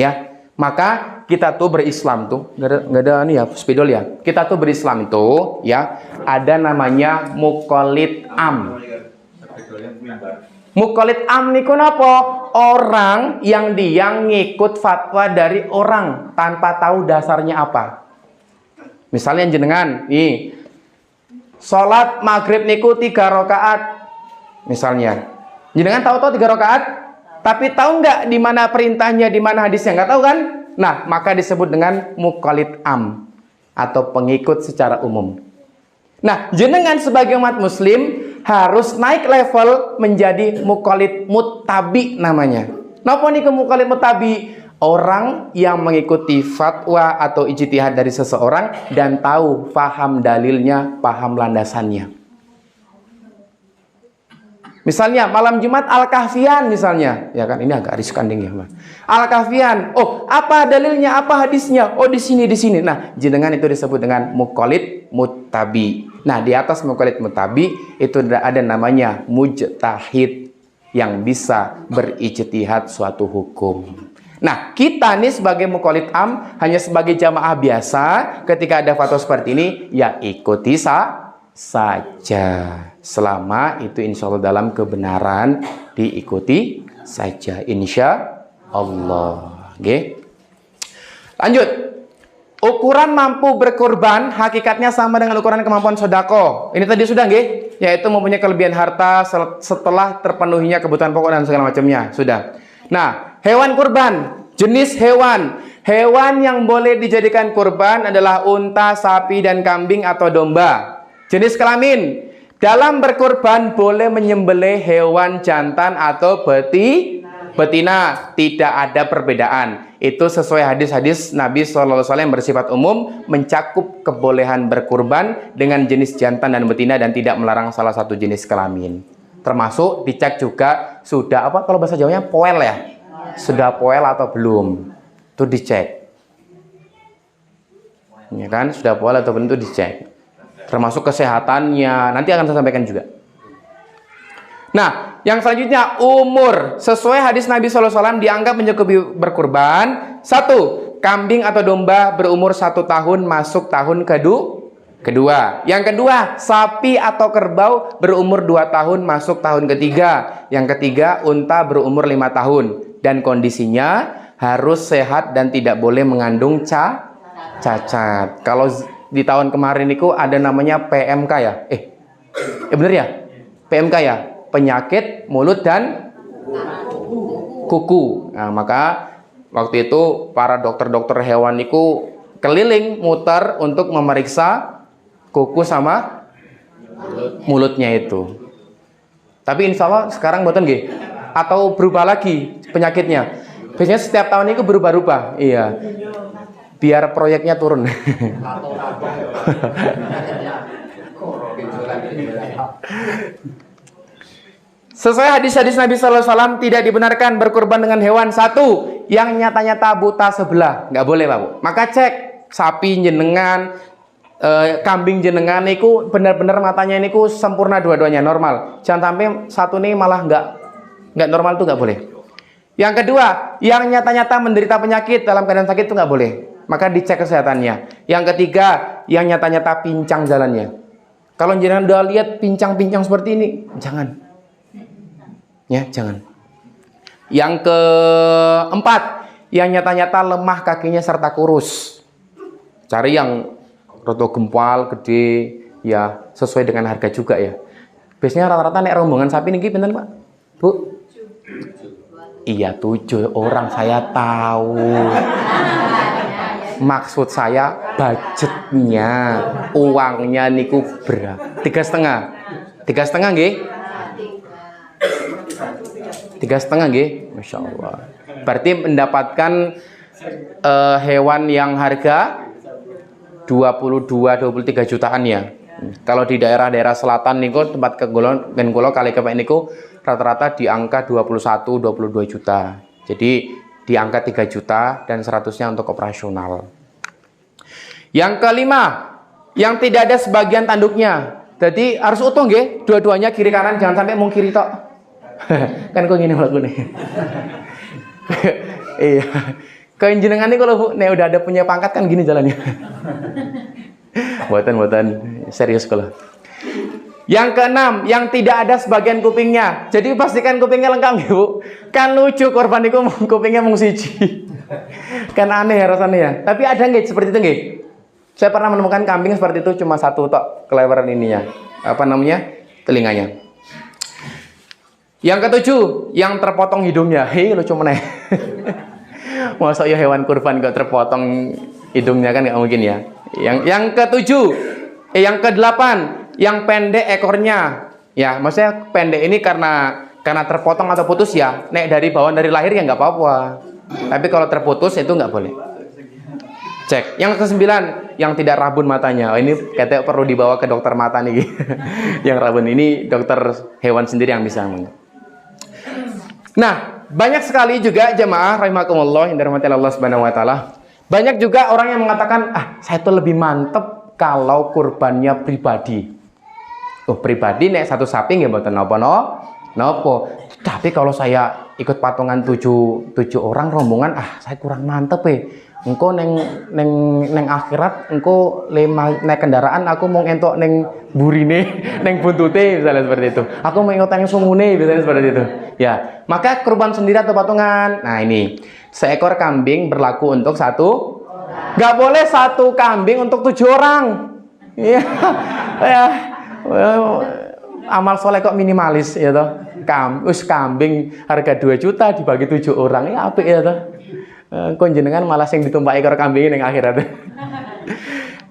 Ya, maka kita tuh berislam tuh nggak ada nih ya spidol ya. Kita tuh berislam itu ya ada namanya muqallid am. Muqallid am niku napa? Orang yang dia ngikut fatwa dari orang tanpa tahu dasarnya apa. Misalnya jenengan, nih, sholat maghrib niku 3 rakaat. Misalnya, jenengan tahu-tahu 3 rakaat, tapi tahu nggak di mana perintahnya, di mana hadisnya, nggak tahu kan? Nah, maka disebut dengan muqallid am atau pengikut secara umum. Nah, jenengan sebagai umat muslim harus naik level menjadi muqallid muttabi namanya. Napa niku muqallid muttabi? Orang yang mengikuti fatwa atau ijtihad dari seseorang dan tahu paham dalilnya, paham landasannya. Misalnya malam Jumat Al-Kahfian misalnya, ya kan ini agak riskan ding ya, Mas. Al-Kahfian, oh apa dalilnya, apa hadisnya? Oh di sini. Nah, jenengan itu disebut dengan muqallid muttabi. Nah, di atas muqallid muttabi itu ada namanya mujtahid yang bisa berijtihad suatu hukum. Nah, kita nih sebagai muqallid am hanya sebagai jamaah biasa, ketika ada fatwa seperti ini ya ikuti saja. Selama itu insya Allah dalam kebenaran, diikuti saja insya Allah. Oke. Lanjut. Ukuran mampu berkorban hakikatnya sama dengan ukuran kemampuan sodako. Ini tadi sudah nggih, yaitu mempunyai kelebihan harta setelah terpenuhinya kebutuhan pokok dan segala macamnya. Sudah. Nah, hewan kurban, jenis hewan. Hewan yang boleh dijadikan kurban adalah unta, sapi, dan kambing atau domba. Jenis kelamin. Dalam berkurban boleh menyembelih hewan jantan atau betina. Tidak ada perbedaan. Itu sesuai hadis-hadis Nabi SAW yang bersifat umum, mencakup kebolehan berkurban dengan jenis jantan dan betina dan tidak melarang salah satu jenis kelamin. Termasuk dicek juga sudah apa kalau bahasa Jawanya poel ya. Sudah poel atau belum. Itu dicek. Ya kan, sudah poel atau belum itu dicek. Termasuk kesehatannya, nanti akan saya sampaikan juga. Nah, yang selanjutnya umur. Sesuai hadis Nabi SAW dianggap mencukupi berkurban. 1. Kambing atau domba berumur 1 tahun masuk tahun kedua. Yang kedua, sapi atau kerbau berumur 2 tahun masuk tahun ketiga. Yang ketiga, unta berumur 5 tahun. Dan kondisinya harus sehat dan tidak boleh mengandung cacat. Kalau di tahun kemarin itu ada namanya PMK ya? Bener ya? PMK ya? Penyakit mulut dan kuku. Nah, maka waktu itu para dokter-dokter hewan itu keliling muter untuk memeriksa kuku sama mulutnya itu. Tapi insya Allah sekarang boten nggih. Atau berubah lagi penyakitnya. Biasanya setiap tahun itu berubah-ubah. Iya. Biar proyeknya turun. Sesuai hadis-hadis Nabi SAW tidak dibenarkan berkurban dengan hewan satu yang nyata-nyata buta sebelah. Nggak boleh, Pak Bu. Maka cek sapi jenengan, kambing jenengan niku benar-benar matanya niku sempurna dua-duanya normal. Jangan sampai satu nih malah nggak normal, tuh nggak boleh. Yang kedua, yang nyata-nyata menderita penyakit dalam keadaan sakit itu nggak boleh. Maka dicek kesehatannya. Yang ketiga, yang nyata-nyata pincang jalannya. Kalau jenengan udah lihat pincang-pincang seperti ini, jangan. Ya, jangan. Yang keempat, yang nyata-nyata lemah kakinya serta kurus. Cari yang roto gempal, gede, ya sesuai dengan harga juga ya. Biasanya rata-rata nek rombongan sapi niki pinten, Pak? Bu? Iya 7 orang, saya tahu. Maksud saya budgetnya, uangnya niku berapa? 3,5. 3,5 nggih? 3,5 nggih? Masya Allah. Berarti mendapatkan hewan yang harga 22-23 jutaan ya. Kalau di daerah-daerah selatan niku tempat kegolon dan kula kali kepek niku rata-rata di angka 21-22 juta. Jadi di angka 3 juta dan 100-nya untuk operasional. Yang kelima, yang tidak ada sebagian tanduknya. Jadi harus utuh nggih, dua-duanya kiri kanan, jangan sampai mung kiri tok. Kan kok ngene lagu nih. Iya. Kenjenengan nih kalau Bu, nek udah ada punya pangkat kan gini jalannya. Buatan serius kalau. Yang keenam, yang tidak ada sebagian kupingnya. Jadi pastikan kupingnya lengkap ya Bu. Kan lucu korban itu kupingnya mung siji. Kan aneh rasanya ya. Tapi ada nggak seperti itu nggih? Saya pernah menemukan kambing seperti itu cuma satu tok kelebaran ininya. Apa namanya? Telinganya. Yang ketujuh, yang terpotong hidungnya. Hei, lucu meneh. Masa ya hewan kurban kok terpotong hidungnya kan nggak mungkin ya. Yang ketujuh, yang kedelapan, yang pendek ekornya. Ya, maksudnya pendek ini karena terpotong atau putus ya. Nek dari bawaan dari lahir ya nggak apa-apa. Tapi kalau terputus itu nggak boleh. Cek. Yang kesembilan, yang tidak rabun matanya. Oh, ini katanya perlu dibawa ke dokter mata nih. Yang rabun ini dokter hewan sendiri yang bisa. Nah, banyak sekali juga jemaah rahimakumullah yang dirahmati Allah Subhanahu wa taala. Banyak juga orang yang mengatakan, saya tuh lebih mantep kalau kurbannya pribadi. Oh, pribadi nek satu sapi nggih mboten napa. Tapi kalau saya ikut patungan 7 orang rombongan, saya kurang mantep Engko neng akhirat engko naik kendaraan aku mau entok neng burine, neng buntute misalnya seperti itu. Aku mau entok neng sungune misalnya seperti itu. Ya, maka kurban sendiri atau patungan. Nah, ini seekor kambing berlaku untuk satu. Nggak boleh satu kambing untuk 7 orang. Iya. Ya. Amal soleh kok minimalis ya toh. Kambing harga 2 juta dibagi 7 orang. Ya apik ya toh. Konjenengan malah sing ditumpaki ekor kambing ning akhirat.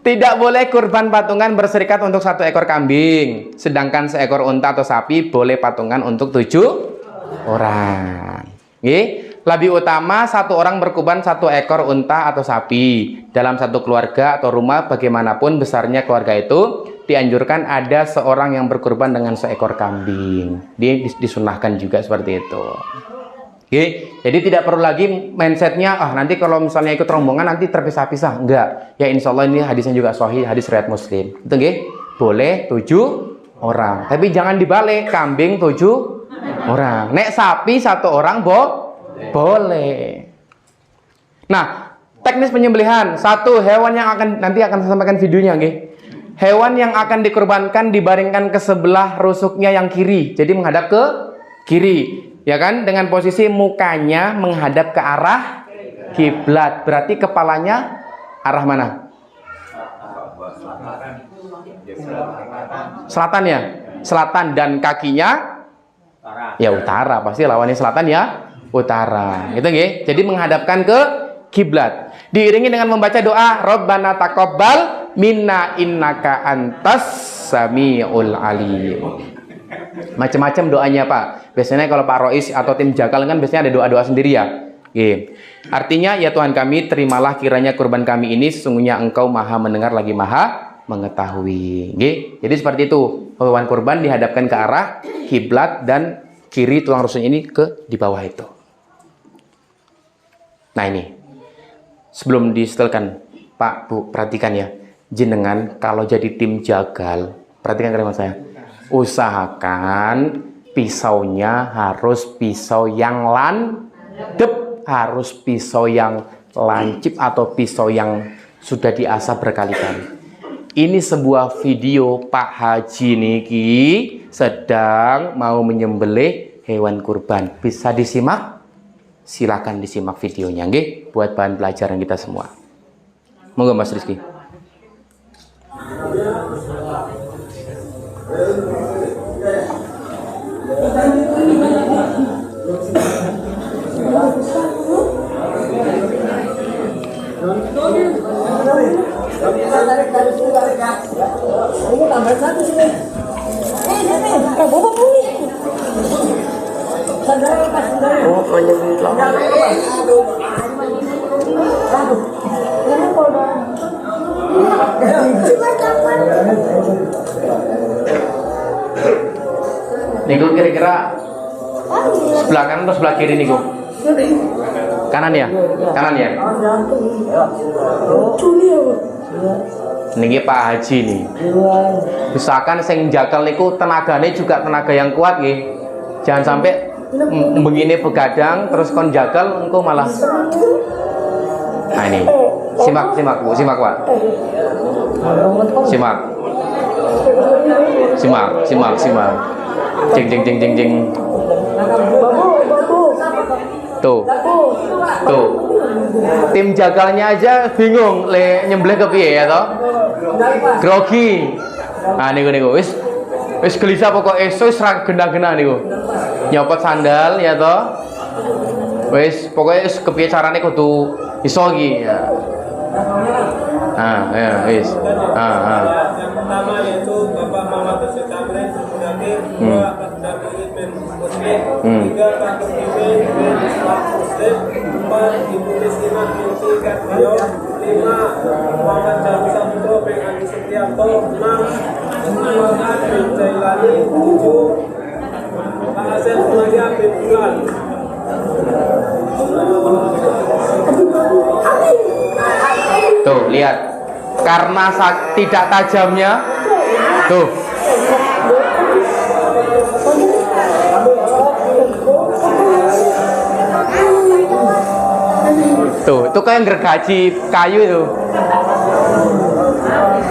Tidak boleh kurban patungan berserikat untuk 1 ekor kambing, sedangkan seekor unta atau sapi boleh patungan untuk 7 orang. Nggih, lebih utama 1 orang berkurban 1 ekor unta atau sapi. Dalam satu keluarga atau rumah bagaimanapun besarnya keluarga itu, dianjurkan ada seorang yang berkurban dengan seekor kambing. Dia disunahkan juga seperti itu. Oke, jadi tidak perlu lagi mindsetnya, nanti kalau misalnya ikut rombongan nanti terpisah-pisah. Enggak, ya insya Allah ini hadisnya juga sahih, hadis riwayat Muslim. Itu nggih, boleh 7 orang. Tapi jangan dibalik, kambing 7 orang. Nek sapi 1 orang boleh. Nah, teknis penyembelihan. 1 hewan yang nanti akan saya sampaikan videonya nggih. Hewan yang akan dikurbankan dibaringkan ke sebelah rusuknya yang kiri. Jadi menghadap ke kiri. Ya kan, dengan posisi mukanya menghadap ke arah kiblat. Berarti kepalanya arah mana? Selatan ya? Selatan, dan kakinya ya utara. Pasti lawannya selatan ya, utara. Gitu nggih. Jadi menghadapkan ke kiblat. Diiringi dengan membaca doa Rabbana taqabbal minna innaka antas samiul alim. Macam-macam doanya Pak. Biasanya kalau Pak Rois atau tim Jakal kan biasanya ada doa-doa sendiri ya. Oke. Artinya ya Tuhan kami, terimalah kiranya kurban kami ini, sesungguhnya Engkau Maha mendengar lagi Maha mengetahui. Oke. Jadi seperti itu. Hewan kurban dihadapkan ke arah kiblat dan kiri tulang rusuk ini di bawah itu. Nah ini. Sebelum disetelkan Pak, Bu, perhatikan ya. Jenengan kalau jadi tim Jagal, perhatikan kalimat saya. Usahakan pisaunya harus pisau yang Dep, harus pisau yang lancip atau pisau yang sudah diasah berkali-kali. Ini sebuah video Pak Haji niki sedang mau menyembelih hewan kurban. Bisa disimak? Silakan disimak videonya, nggih, buat bahan pelajaran kita semua. Monggo Mas Rizky. Niku kira-kira sebelah kanan atau sebelah kiri niku? Kanan ya? Kanan ya? Niki Pak Haji nih. Misalkan sing jakal niku tenagane juga tenaga yang kuat nggih. Jangan sampai begini begadang terus kon jakal engko malah. Nah ini. Simak Bu, simak Pak. Simak. Jeng. Tuh. Tim jagalnya aja bingung le nyembelih ke piye ya toh? Grogi. Nah niku wis gelisah pokok wis ra genah-genah niku. Nyopot sandal ya toh. Wis pokoknya wis kepiye carane kudu iso iki ya. Ya wis. Yang pertama yaitu Bapak Muhammad Tamrin sebagai dua Abdul Muslim, tiga Pak Muslim bin Islam Muslim, empat Ibu Riskinah binti Kartio, lima Muhammad Jami Samudro bin Andi Setianto, enam Muhammad bin Jailani, tujuh Pak Asep Mulia bin Bulan. Tuh lihat, karena tidak tajamnya, tuh. Tuh, itu kayak gergaji kayu itu.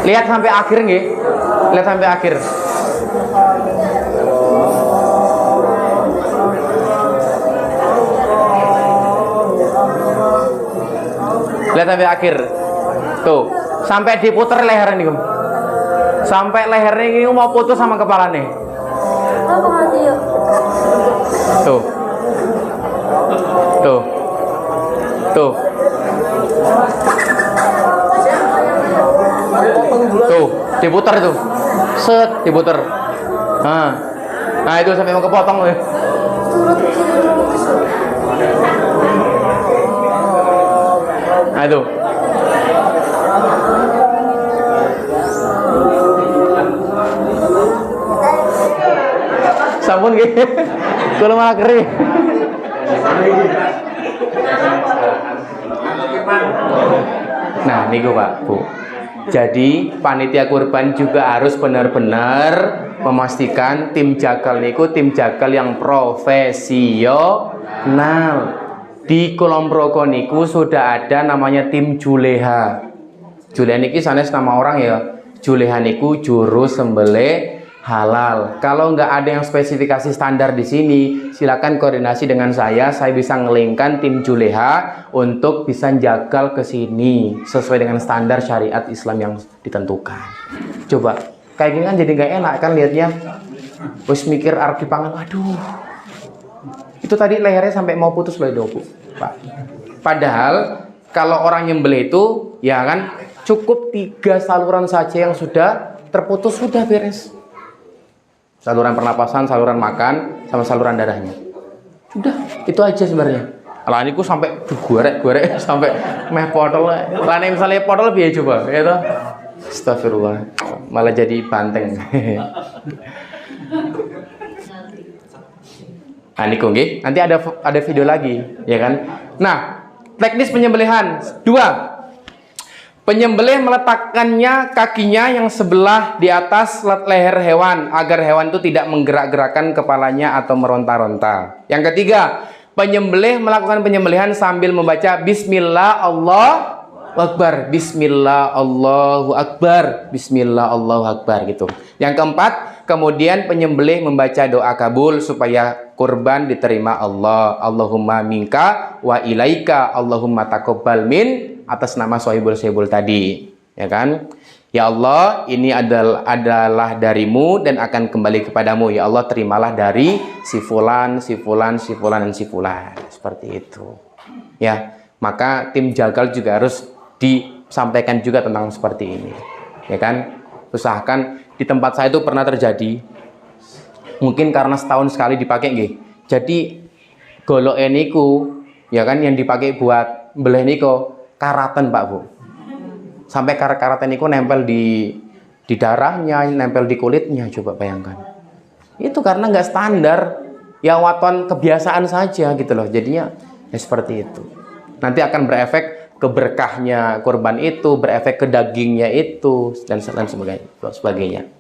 Lihat sampai akhir nggih. Lihat sampai akhir. Lihat sampai akhir. Tuh, sampai diputer lehernya nih. Sampai lehernya ini mau putus sama kepalanya. Tuh. Tuh. Tuh. Tuh, diputer itu. Set, diputer. Nah, itu sampai mau kepotong loh. Nah, itu. Sampun gitu. Kalau malah kering. Nah, niku Pak, Bu. Jadi panitia kurban juga harus benar-benar memastikan tim jagal niku tim jagal yang profesional. Di Kulon Progo niku sudah ada namanya tim Juleha. Juleha niki sanes nama orang ya. Juleha niku juru sembelih halal. Kalau nggak ada yang spesifikasi standar di sini, silakan koordinasi dengan saya bisa ngelingkan tim Juleha untuk bisa jagal ke sini sesuai dengan standar syariat Islam yang ditentukan. Coba, kayak gini kan jadi nggak enak kan lihatnya. Wis mikir arep dipangan, aduh. Itu tadi lehernya sampai mau putus loh, Bu, Pak. Padahal kalau orang nyembelih itu ya kan cukup 3 saluran saja yang sudah terputus sudah beres. Saluran pernapasan, saluran makan, sama saluran darahnya. Udah, itu aja sebenarnya. Lah niku sampai digorek-gorek sampai meh potol. Lah nek misale potol piye coba, ya toh? Astagfirullah. Malah jadi banteng. Nah, niku nggih. Nanti ada video lagi, ya kan? Nah, teknis penyembelihan 2. Penyembelih meletakkannya kakinya yang sebelah di atas leher hewan agar hewan itu tidak menggerak-gerakkan kepalanya atau meronta-ronta. Yang ketiga, Penyembelih melakukan penyembelihan sambil membaca Bismillah Allahu Akbar, Bismillah Allahu Akbar, Bismillah Allahu Akbar gitu. Yang keempat, kemudian penyembelih membaca doa kabul supaya kurban diterima Allah. Allahumma minka wa ilaika, Allahumma taqabbal min, atas nama sohibul tadi, ya kan? Ya Allah, ini adalah darimu dan akan kembali kepadamu. Ya Allah, terimalah dari si fulan, si fulan, si fulan, dan si fulan. Seperti itu. Ya, maka tim jagal juga harus disampaikan juga tentang seperti ini. Ya kan? Usahakan, di tempat saya itu pernah terjadi. Mungkin karena setahun sekali dipakai nggih. Jadi golok niku, ya kan, yang dipakai buat beleh niku karatan, Pak Bu. Sampai karat-karatan itu nempel di darahnya, nempel di kulitnya, coba bayangkan. Itu karena nggak standar, ya waton kebiasaan saja gitu loh. Jadinya ya seperti itu. Nanti akan berefek ke berkahnya kurban itu, berefek ke dagingnya itu, dan sebagainya.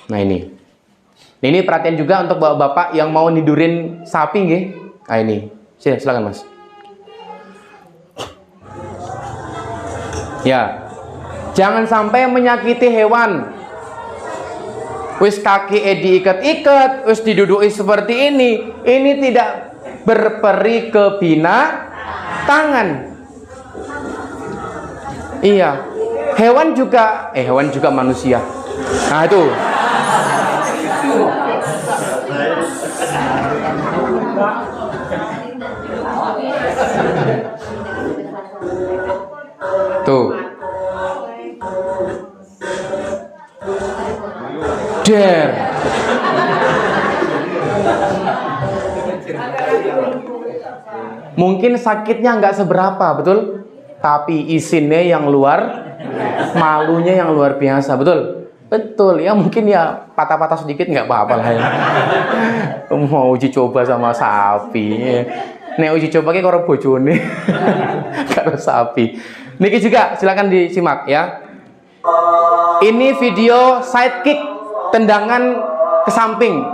Nah ini perhatian juga untuk bapak-bapak yang mau nidurin sapi nggih. Nah ini, silakan Mas. Ya, jangan sampai menyakiti hewan. Wis kaki diikat-ikat, wis diduduki seperti ini tidak berperi kebinatangan. Iya, hewan juga manusia. Nah itu. Tuh. Der. Mungkin sakitnya nggak seberapa, betul? Tapi isinnya yang malunya yang luar biasa, betul? Betul, ya mungkin ya patah-patah sedikit nggak apa-apa lah ya. Mau uji coba sama sapi. Nek uji coba ki karo bojone. Karo sapi. Niki juga silakan disimak ya. Ini video sidekick, tendangan ke samping.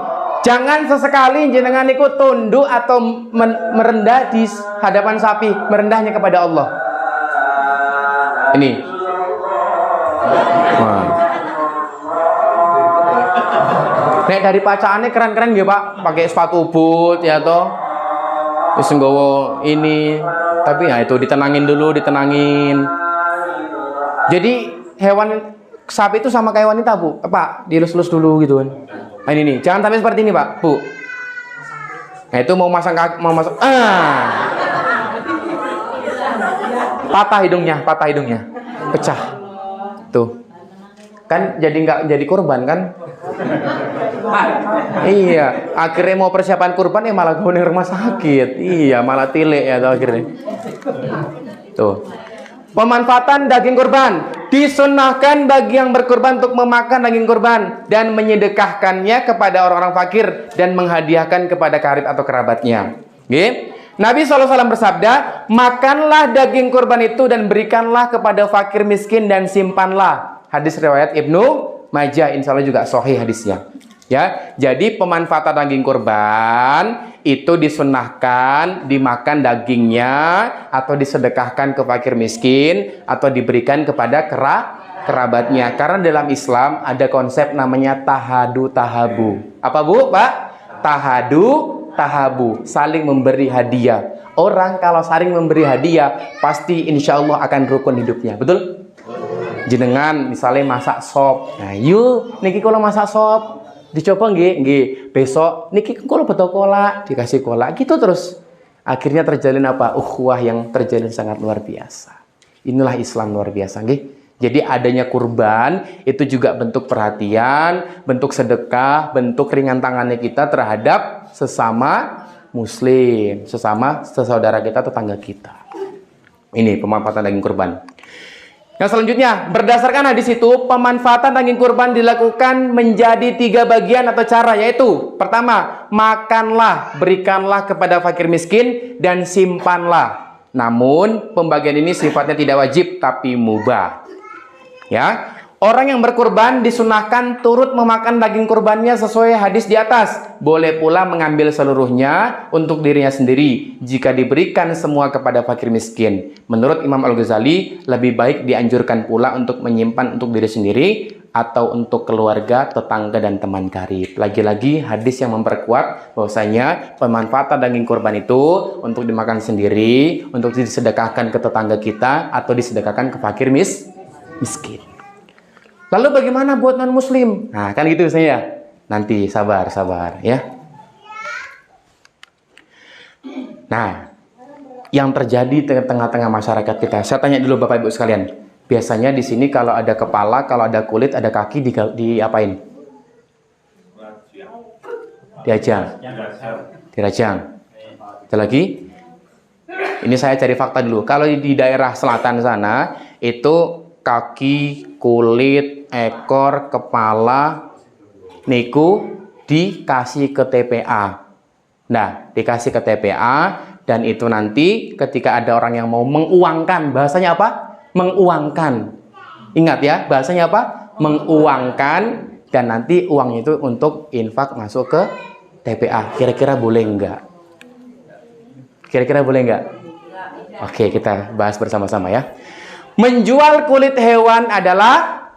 Jangan sesekali jenengan niku tunduk atau merendah di hadapan sapi, merendahnya kepada Allah. Ini. Wah. Nek dari pacaannya keren-keren nggih, Pak. Pakai sepatu boot ya toh. Wis nggawa ini, tapi ya itu ditenangin dulu, ditenangin. Jadi hewan sapi itu sama kayak wanita, Bu. Pak, dilus-lus dulu gitu kan. Nah, ini nih, jangan sampai seperti ini, Pak, Bu. Nah, itu mau masang patah hidungnya, pecah. Tuh. Kan jadi nggak jadi kurban kan? Iya, akhirnya mau persiapan kurban ya malah gue rumah sakit. Iya, malah tilik ya tuh akhirnya. Tuh. Pemanfaatan daging kurban. Disunnahkan bagi yang berkurban untuk memakan daging kurban dan menyedekahkannya kepada orang-orang fakir dan menghadiahkan kepada karib atau kerabatnya. Oke? Nabi SAW bersabda, makanlah daging kurban itu dan berikanlah kepada fakir miskin dan simpanlah. Hadis riwayat Ibnu Majah, insya Allah juga sahih hadisnya. Ya, jadi pemanfaatan daging kurban itu disunnahkan dimakan dagingnya atau disedekahkan ke fakir miskin atau diberikan kepada kerabatnya. Karena dalam Islam ada konsep namanya tahadu tahabu. Apa Bu, Pak? Tahadu tahabu, saling memberi hadiah. Orang kalau saling memberi hadiah pasti insya Allah akan rukun hidupnya. Betul? Jenengan misalnya masak sop. Nah, yuk niki kalau masak sop dicoba nggih. Besok niki kalau betul kolak, dikasih kolak gitu terus. Akhirnya terjalin apa? Ukhuwah yang terjalin sangat luar biasa. Inilah Islam luar biasa nggih. Jadi adanya kurban itu juga bentuk perhatian, bentuk sedekah, bentuk ringan tangannya kita terhadap sesama muslim, sesama saudara kita, tetangga kita. Ini pemanfaatan daging kurban. Yang selanjutnya, berdasarkan hadis itu, pemanfaatan daging kurban dilakukan menjadi 3 bagian atau cara, yaitu pertama, makanlah, berikanlah kepada fakir miskin, dan simpanlah. Namun, pembagian ini sifatnya tidak wajib, tapi mubah. Ya, Orang yang berkurban disunahkan turut memakan daging kurbannya sesuai hadis di atas. Boleh pula mengambil seluruhnya untuk dirinya sendiri jika diberikan semua kepada fakir miskin. Menurut Imam Al-Ghazali, lebih baik dianjurkan pula untuk menyimpan untuk diri sendiri atau untuk keluarga, tetangga, dan teman karib. Lagi-lagi hadis yang memperkuat bahwasanya pemanfaatan daging kurban itu untuk dimakan sendiri, untuk disedekahkan ke tetangga kita, atau disedekahkan ke fakir miskin. Lalu bagaimana buat non-muslim? Nah, kan gitu saya. Nanti sabar ya. Nah, yang terjadi di tengah-tengah masyarakat kita. Saya tanya dulu Bapak Ibu sekalian. Biasanya di sini kalau ada kepala, kalau ada kulit, ada kaki, diapain? Dirajang. Ada lagi? Ini saya cari fakta dulu. Kalau di daerah selatan sana, itu kaki, kulit, ekor, kepala, niku dikasih ke TPA. Nah, dikasih ke TPA, dan itu nanti ketika ada orang yang mau menguangkan, bahasanya apa? Menguangkan. Ingat ya, bahasanya apa? Menguangkan, dan nanti uang itu untuk infak masuk ke TPA. Kira-kira boleh enggak? Kira-kira boleh enggak? Oke, kita bahas bersama-sama ya. Menjual kulit hewan adalah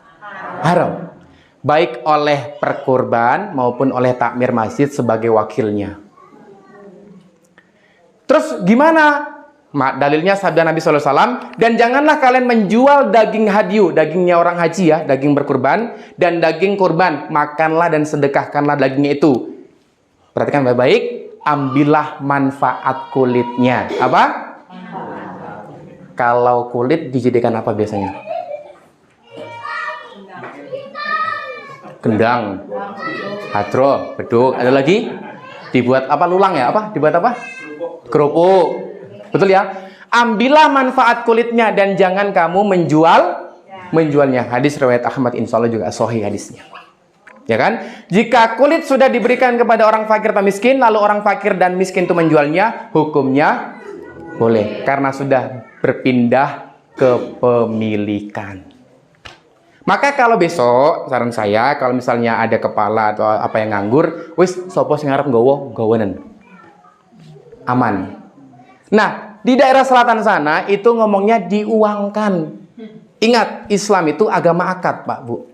haram, baik oleh perkurban maupun oleh takmir masjid sebagai wakilnya. Terus gimana? Dalilnya sabda Nabi SAW, dan janganlah kalian menjual daging hadyu, dagingnya orang haji ya, daging berkurban, dan daging kurban, makanlah dan sedekahkanlah dagingnya itu. Perhatikan baik-baik, ambillah manfaat kulitnya. Apa? Kalau kulit dijadikan apa biasanya? Kendang, hadroh, beduk. Ada lagi? Dibuat apa? Lulang ya? Apa? Dibuat apa? Kerupuk. Betul ya? Ambillah manfaat kulitnya dan jangan kamu menjualnya. Hadis riwayat Ahmad, insya Allah juga sahih hadisnya. Ya kan? Jika kulit sudah diberikan kepada orang fakir atau miskin, lalu orang fakir dan miskin itu menjualnya, hukumnya boleh, karena sudah berpindah kepemilikan. Maka kalau besok, saran saya, kalau misalnya ada kepala atau apa yang nganggur, wis sopo sing arep nggawa gawanen. Aman. Nah, di daerah selatan sana itu ngomongnya diuangkan. Ingat, Islam itu agama akad, Pak, Bu.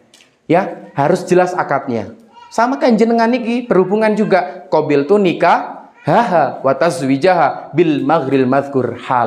Ya, harus jelas akadnya. Sama kan jenengan niki berhubungan juga. Qabil tu nikah, wa tazwijaha bil maghril madhkur hal.